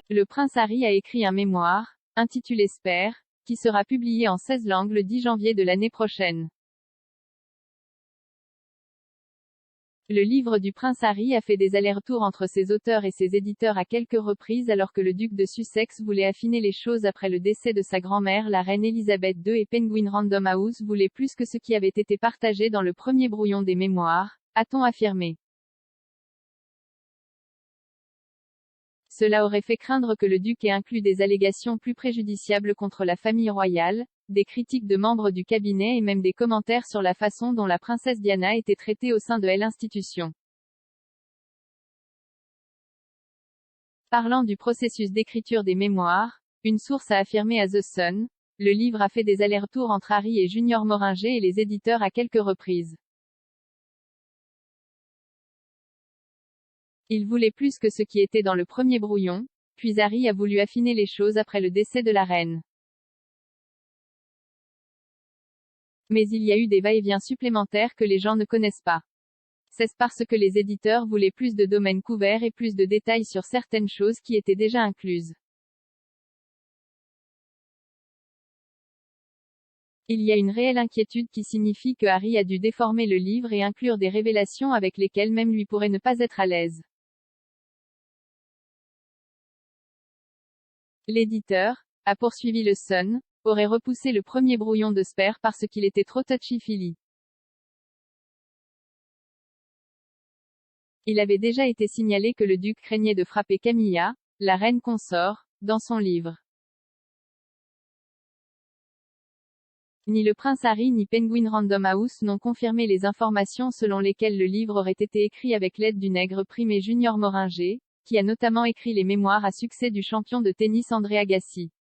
Le prince Harry a écrit un mémoire, intitulé Spare, qui sera publié en 16 langues le 10 janvier de l'année prochaine. Le livre du prince Harry a fait des allers-retours entre ses auteurs et ses éditeurs à quelques reprises alors que le duc de Sussex voulait affiner les choses après le décès de sa grand-mère la reine Elisabeth II et Penguin Random House voulait plus que ce qui avait été partagé dans le premier brouillon des mémoires, a-t-on affirmé. Cela aurait fait craindre que le duc ait inclus des allégations plus préjudiciables contre la famille royale, des critiques de membres du cabinet et même des commentaires sur la façon dont la princesse Diana était traitée au sein de l'institution. Parlant du processus d'écriture des mémoires, une source a affirmé à The Sun, le livre a fait des allers-retours entre Harry et Junior Moringer et les éditeurs à quelques reprises. Il voulait plus que ce qui était dans le premier brouillon, puis Harry a voulu affiner les choses après le décès de la reine. Mais il y a eu des va-et-vient supplémentaires que les gens ne connaissent pas. C'est parce que les éditeurs voulaient plus de domaines couverts et plus de détails sur certaines choses qui étaient déjà incluses. Il y a une réelle inquiétude qui signifie que Harry a dû déformer le livre et inclure des révélations avec lesquelles même lui pourrait ne pas être à l'aise. L'éditeur, a poursuivi le Sun, aurait repoussé le premier brouillon de Spare parce qu'il était trop touchy-feely. Il avait déjà été signalé que le duc craignait de frapper Camilla, la reine consort, dans son livre. Ni le prince Harry ni Penguin Random House n'ont confirmé les informations selon lesquelles le livre aurait été écrit avec l'aide du nègre primé Junior Moringer, qui a notamment écrit les mémoires à succès du champion de tennis André Agassi.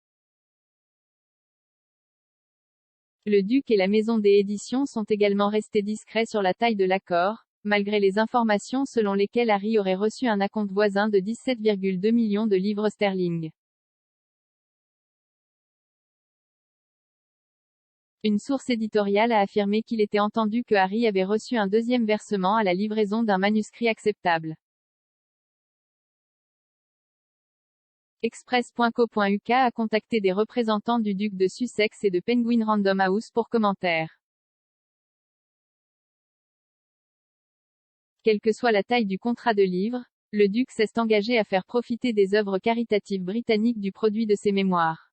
Le duc et la maison des éditions sont également restés discrets sur la taille de l'accord, malgré les informations selon lesquelles Harry aurait reçu un acompte voisin de 17,2 millions de livres sterling. Une source éditoriale a affirmé qu'il était entendu que Harry avait reçu un deuxième versement à la livraison d'un manuscrit acceptable. Express.co.uk a contacté des représentants du duc de Sussex et de Penguin Random House pour commentaires. Quelle que soit la taille du contrat de livre, le duc s'est engagé à faire profiter des œuvres caritatives britanniques du produit de ses mémoires.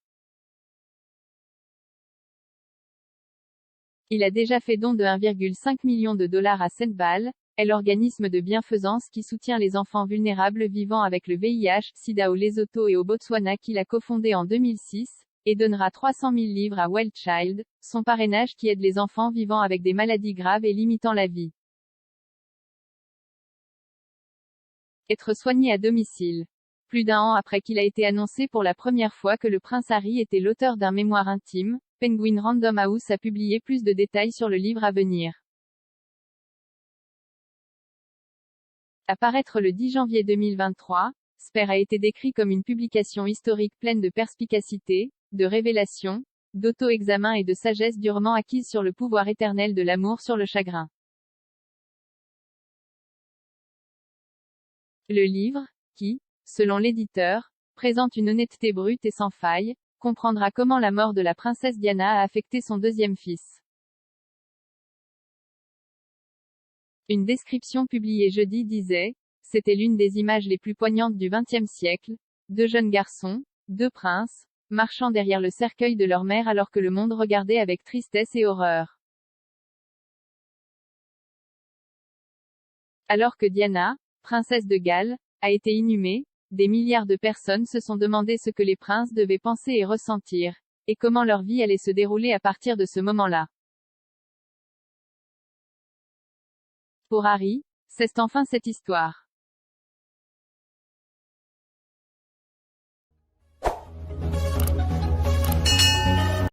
Il a déjà fait don de 1,5 million de dollars à Sainte-Balle, est l'organisme de bienfaisance qui soutient les enfants vulnérables vivant avec le VIH, SIDA au Lesotho et au Botswana qu'il a cofondé en 2006, et donnera 300 000 livres à Wild Child, son parrainage qui aide les enfants vivant avec des maladies graves et limitant la vie. Être soigné à domicile. Plus d'un an après qu'il a été annoncé pour la première fois que le prince Harry était l'auteur d'un mémoire intime, Penguin Random House a publié plus de détails sur le livre à venir. À paraître le 10 janvier 2023, Spare a été décrit comme une publication historique pleine de perspicacité, de révélations, d'auto-examen et de sagesse durement acquise sur le pouvoir éternel de l'amour sur le chagrin. Le livre, qui, selon l'éditeur, présente une honnêteté brute et sans faille, comprendra comment la mort de la princesse Diana a affecté son deuxième fils. Une description publiée jeudi disait, c'était l'une des images les plus poignantes du XXe siècle, deux jeunes garçons, deux princes, marchant derrière le cercueil de leur mère alors que le monde regardait avec tristesse et horreur. Alors que Diana, princesse de Galles, a été inhumée, des milliards de personnes se sont demandé ce que les princes devaient penser et ressentir, et comment leur vie allait se dérouler à partir de ce moment-là. Pour Harry, c'est enfin cette histoire.